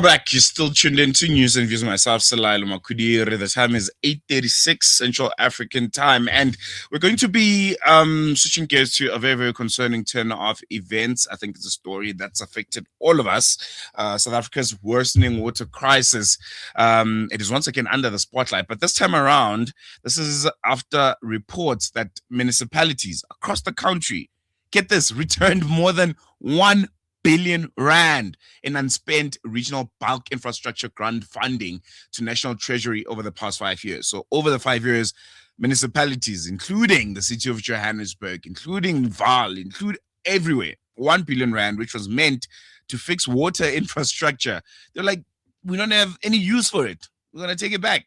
Back, you're still tuned in to News and Views. Myself, Salai Makudiri. The time is 8:36 Central African time, and we're going to be switching gears to a very, very concerning turn of events. I think it's a story that's affected all of us. South Africa's worsening water crisis. It is once again under the spotlight, but this time around, this is after reports that municipalities across the country, get this, returned more than 1 billion rand in unspent regional bulk infrastructure grant funding to national treasury over the past 5 years. So over the 5 years, municipalities, including the city of Johannesburg, including Vaal, include everywhere, 1 billion rand, which was meant to fix water infrastructure. They're like, we don't have any use for it. We're going to take it back,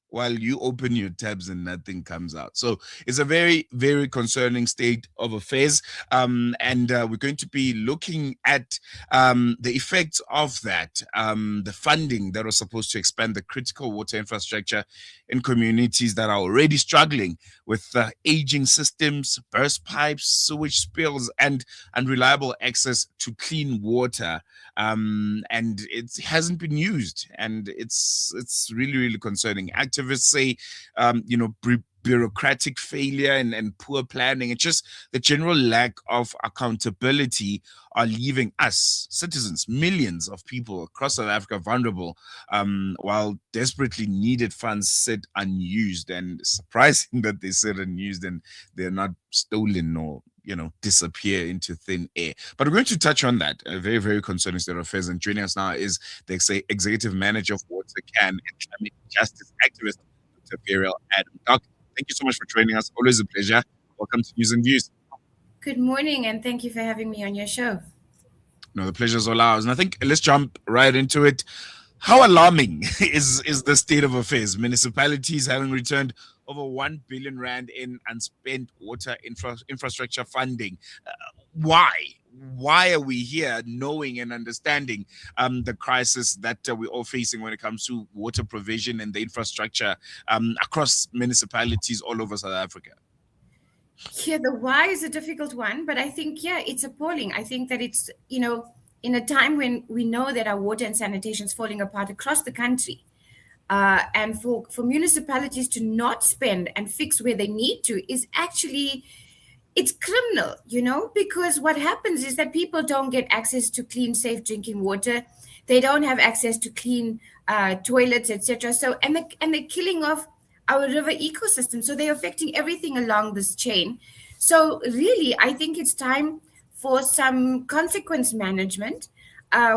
while you open your tabs and nothing comes out. So it's a very, very concerning state of affairs. And we're going to be looking at the effects of that, the funding that was supposed to expand the critical water infrastructure in communities that are already struggling with aging systems, burst pipes, sewage spills, and unreliable access to clean water. And it hasn't been used, and it's really, really concerning. Activists say, bureaucratic failure and poor planning, and just the general lack of accountability are leaving us, citizens, millions of people across South Africa vulnerable, while desperately needed funds sit unused. And surprising that they sit unused and they're not stolen or disappear into thin air. But we're going to touch on that, a very, very concerning state of affairs. And joining us now is the executive manager of WaterCAN and Climate Justice activist, Dr. Ferial Adam. Doc, thank you so much for joining us. Always a pleasure. Welcome to News and Views. Good morning, and thank you for having me on your show. No, the pleasure is all ours. And I think let's jump right into it. How alarming is the state of affairs? Municipalities having returned over 1 billion rand in unspent water infrastructure funding. Why? Why are we here knowing and understanding the crisis that we're all facing when it comes to water provision and the infrastructure across municipalities all over South Africa? Yeah, the why is a difficult one, but I think, yeah, it's appalling. I think that it's, in a time when we know that our water and sanitation is falling apart across the country, and for municipalities to not spend and fix where they need to is actually, it's criminal, because what happens is that people don't get access to clean, safe drinking water. They don't have access to clean toilets, etc. So, and the killing of our river ecosystem. So they're affecting everything along this chain. So really, I think it's time for some consequence management.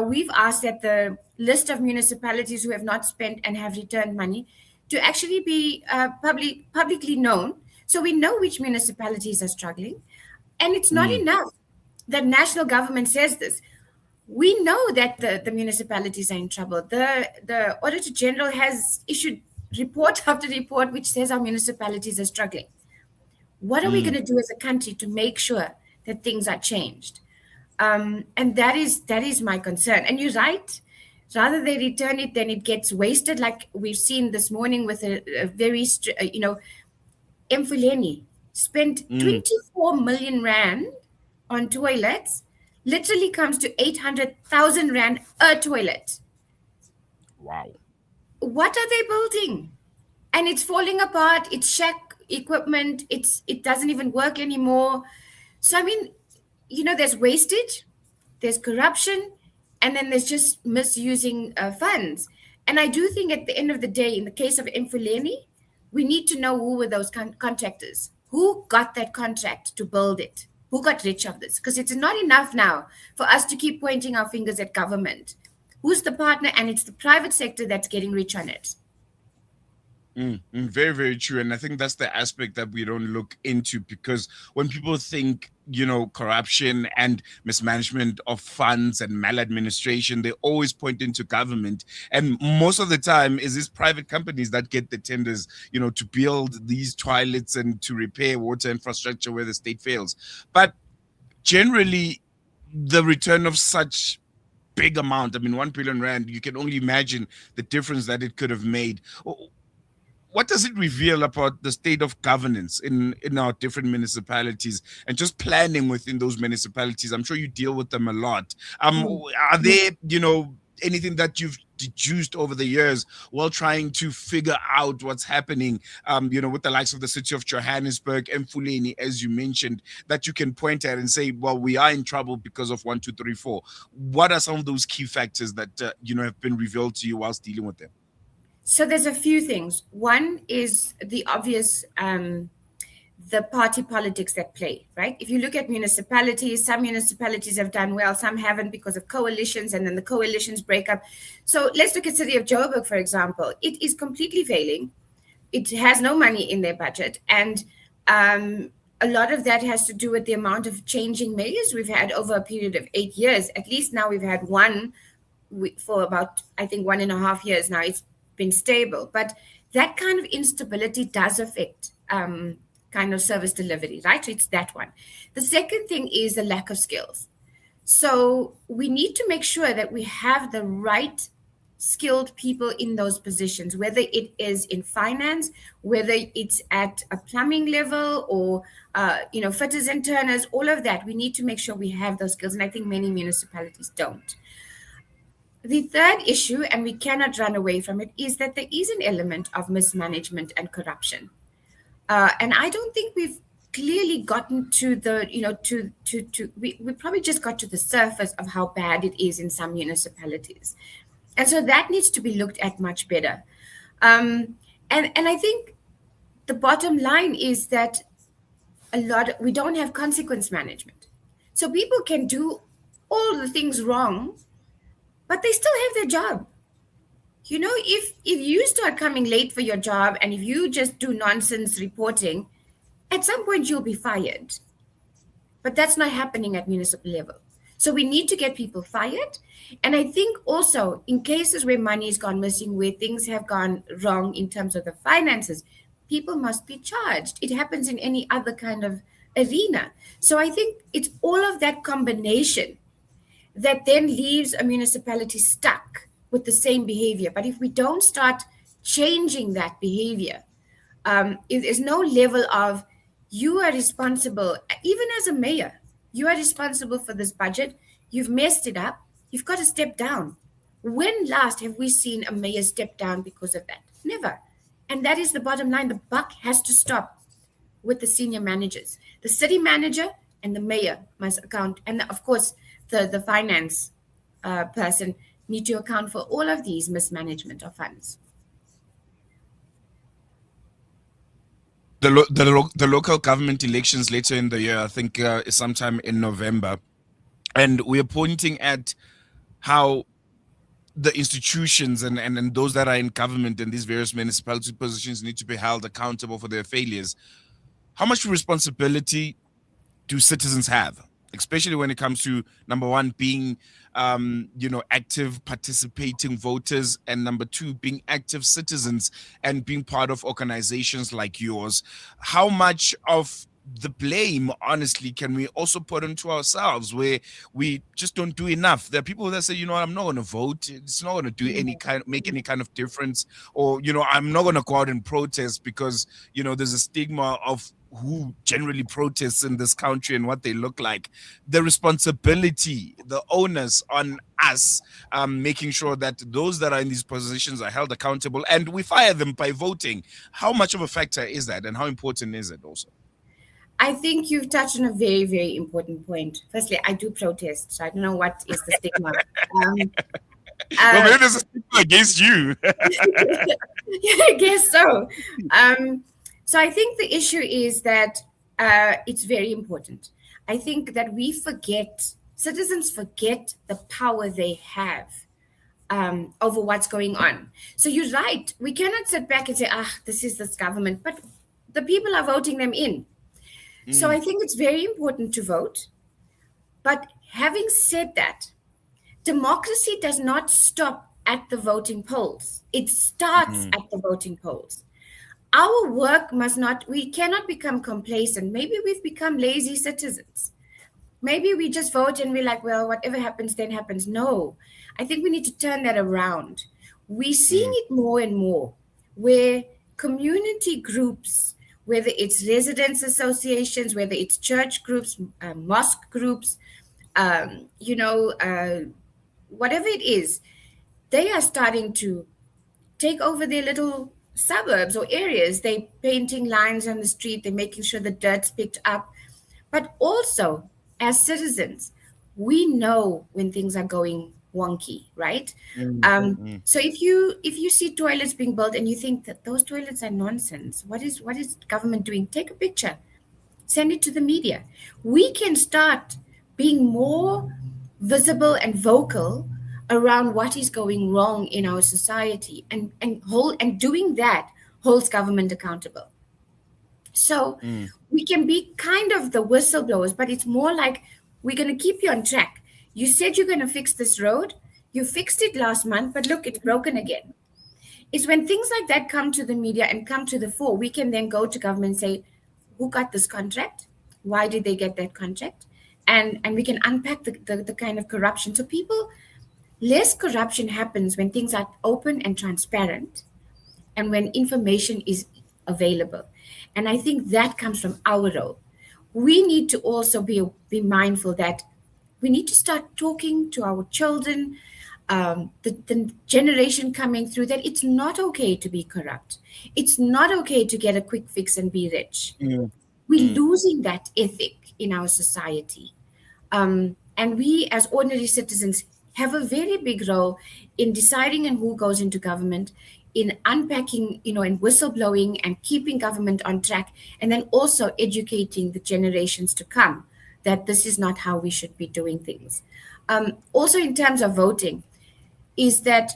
We've asked that the list of municipalities who have not spent and have returned money to actually be publicly known, so we know which municipalities are struggling. And it's not enough that national government says this. We know that the municipalities are in trouble. The Auditor General has issued report after report which says our municipalities are struggling. What are we going to do as a country to make sure that things are changed? And that is my concern. And you're right. Rather they return it, then it gets wasted, like we've seen this morning with a very, Emfuleni spent 24 million rand on toilets, literally comes to 800,000 rand a toilet. Wow. What are they building? And it's falling apart. It's shack equipment. It doesn't even work anymore. So, I mean, there's wastage, there's corruption, and then there's just misusing funds. And I do think at the end of the day, in the case of Emfuleni, we need to know who were those contractors. Who got that contract to build it? Who got rich of this? Because it's not enough now for us to keep pointing our fingers at government. Who's the partner? And it's the private sector that's getting rich on it. Very, very true. And I think that's the aspect that we don't look into, because when people think, corruption and mismanagement of funds and maladministration, they always point into government. And most of the time is these private companies that get the tenders, to build these toilets and to repair water infrastructure where the state fails. But generally, the return of such big amount, 1 billion rand, you can only imagine the difference that it could have made. What does it reveal about the state of governance in our different municipalities and just planning within those municipalities? I'm sure you deal with them a lot. Are there, anything that you've deduced over the years while trying to figure out what's happening, with the likes of the city of Johannesburg and Fuleni, as you mentioned, that you can point at and say, well, we are in trouble because of 1, 2, 3, 4. What are some of those key factors that, have been revealed to you whilst dealing with them? So there's a few things. One is the obvious, the party politics that play, right? If you look at municipalities, some municipalities have done well, some haven't because of coalitions, and then the coalitions break up. So let's look at City of Joburg, for example. It is completely failing. It has no money in their budget. And a lot of that has to do with the amount of changing mayors we've had over a period of 8 years. At least now we've had one for about, I think, 1.5 years now. It's been stable. But that kind of instability does affect kind of service delivery, right? So it's that one. The second thing is the lack of skills. So we need to make sure that we have the right skilled people in those positions, whether it is in finance, whether it's at a plumbing level or, fitters and turners, all of that. We need to make sure we have those skills. And I think many municipalities don't. The third issue, and we cannot run away from it, is that there is an element of mismanagement and corruption. And I don't think we've clearly gotten to the, we probably just got to the surface of how bad it is in some municipalities. And so that needs to be looked at much better. And I think the bottom line is that we don't have consequence management. So people can do all the things wrong, but they still have their job. If you start coming late for your job and if you just do nonsense reporting, at some point you'll be fired. But that's not happening at municipal level. So we need to get people fired. And I think also in cases where money has gone missing, where things have gone wrong in terms of the finances, people must be charged. It happens in any other kind of arena. So I think it's all of that combination that then leaves a municipality stuck with the same behavior. But if we don't start changing that behavior, if there's no level of you are responsible, even as a mayor, you are responsible for this budget, you've messed it up, you've got to step down. When last have we seen a mayor step down because of that? Never. And that is the bottom line. The buck has to stop with the senior managers. The city manager and the mayor must account. And of course, the finance person need to account for all of these mismanagement of funds. The local government elections later in the year, I think, is sometime in November. And we are pointing at how the institutions and those that are in government and these various municipality positions need to be held accountable for their failures. How much responsibility do citizens have, especially when it comes to, number one, being active participating voters, and number two, being active citizens and being part of organizations like yours? How much of the blame, honestly, can we also put onto ourselves, where we just don't do enough? There are people that say, I'm not going to vote. It's not going to do make any kind of difference. Or, I'm not going to go out and protest because, there's a stigma of who generally protests in this country and what they look like. The responsibility, the onus on us, making sure that those that are in these positions are held accountable and we fire them by voting. How much of a factor is that, and how important is it also? I think you've touched on a very, very important point. Firstly, I do protest, so I don't know what is the stigma. Well, maybe there's a stigma against you. Yeah, I guess so. So I think the issue is that it's very important. I think that citizens forget the power they have over what's going on. So you're right. We cannot sit back and say, this is this government, but the people are voting them in. So I think it's very important to vote. But having said that, democracy does not stop at the voting polls. It starts at the voting polls. Our work we cannot become complacent. Maybe we've become lazy citizens. Maybe we just vote and we're like, well, whatever happens, then happens. No, I think we need to turn that around. We're seeing it more and more, where community groups, whether it's residents associations, whether it's church groups, mosque groups, whatever it is, they are starting to take over their little suburbs or areas. They're painting lines on the street, they're making sure the dirt's picked up. But also, as citizens, we know when things are going wonky, right? Mm, mm, So if you see toilets being built and you think that those toilets are nonsense, what is government doing? Take a picture, send it to the media. We can start being more visible and vocal around what is going wrong in our society, and doing that holds government accountable. So mm, we can be kind of the whistleblowers, but it's more like, we're going to keep you on track. You said you're going to fix this road. You fixed it last month, but look, it's broken again. It's when things like that come to the media and come to the fore, we can then go to government and say, who got this contract? Why did they get that contract? And we can unpack the kind of corruption. So less corruption happens when things are open and transparent, and when information is available. And I think that comes from our role. We need to also be mindful that we need to start talking to our children, the generation coming through, that it's not okay to be corrupt. It's not okay to get a quick fix and be rich. mm, We're mm, losing that ethic in our society. And we, as ordinary citizens, have a very big role in deciding on who goes into government, in unpacking, and whistleblowing and keeping government on track, and then also educating the generations to come that this is not how we should be doing things. Also, in terms of voting, is that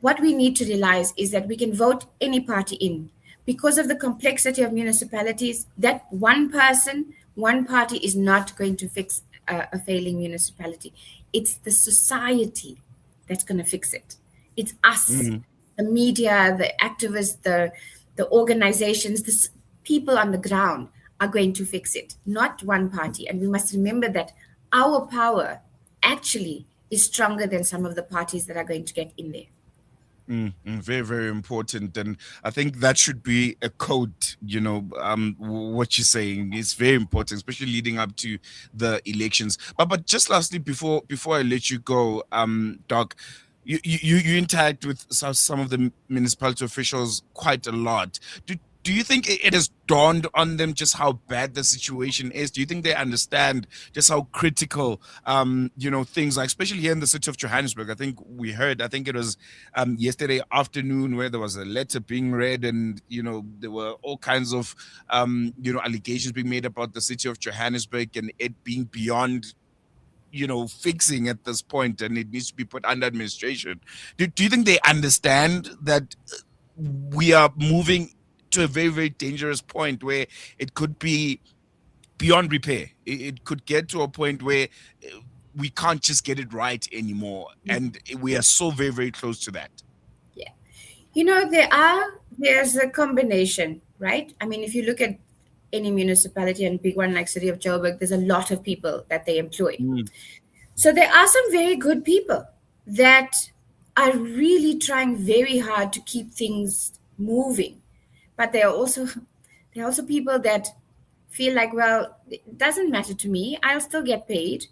what we need to realize is that we can vote any party in. Because of the complexity of municipalities, that one person, one party is not going to fix a failing municipality. It's the society that's going to fix it. It's us, mm. the media, the activists, the organizations, people on the ground are going to fix it, not one party. And we must remember that our power actually is stronger than some of the parties that are going to get in there. Very, very important. And I think that should be a code, what you're saying is very important, especially leading up to the elections. But just lastly, before I let you go, Doc, you interact with some of the municipality officials quite a lot. Do you think it has dawned on them just how bad the situation is? Do you think they understand just how critical, things like, especially here in the city of Johannesburg? I think it was yesterday afternoon where there was a letter being read, and there were all kinds of allegations being made about the city of Johannesburg and it being beyond fixing at this point, and it needs to be put under administration. Do you think they understand that we are moving to a very, very dangerous point where it could be beyond repair? It could get to a point where we can't just get it right anymore, and we are so very, very close to that. Yeah. There's a combination, right? I mean, if you look at any municipality, and big one like City of Joburg, there's a lot of people that they employ. Mm, So there are some very good people that are really trying very hard to keep things moving. But there are also people that feel like, well, it doesn't matter to me. I'll still get paid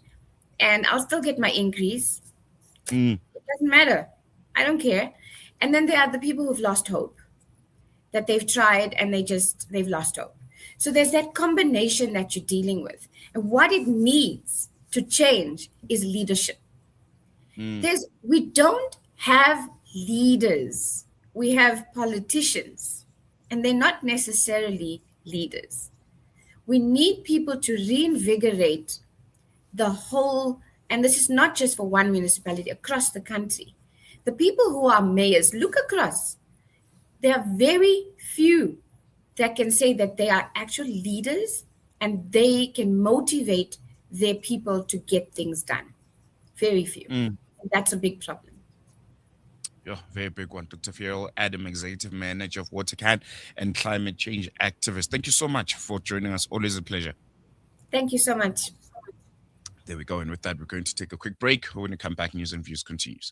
and I'll still get my increase. mm, It doesn't matter. I don't care. And then there are the people who've lost hope, that they've tried and they've lost hope. So there's that combination that you're dealing with. And what it needs to change is leadership. mm, We don't have leaders. We have politicians, and they're not necessarily leaders. We need people to reinvigorate the whole, and this is not just for one municipality, across the country. The people who are mayors, look across. There are very few that can say that they are actual leaders and they can motivate their people to get things done. Very few. mm. That's a big problem. Yeah, very big one. Dr. Ferial Adam, Executive Manager of WaterCAN and Climate Change Activist. Thank you so much for joining us. Always a pleasure. Thank you so much. There we go. And with that, we're going to take a quick break. When we come back, news and views continues.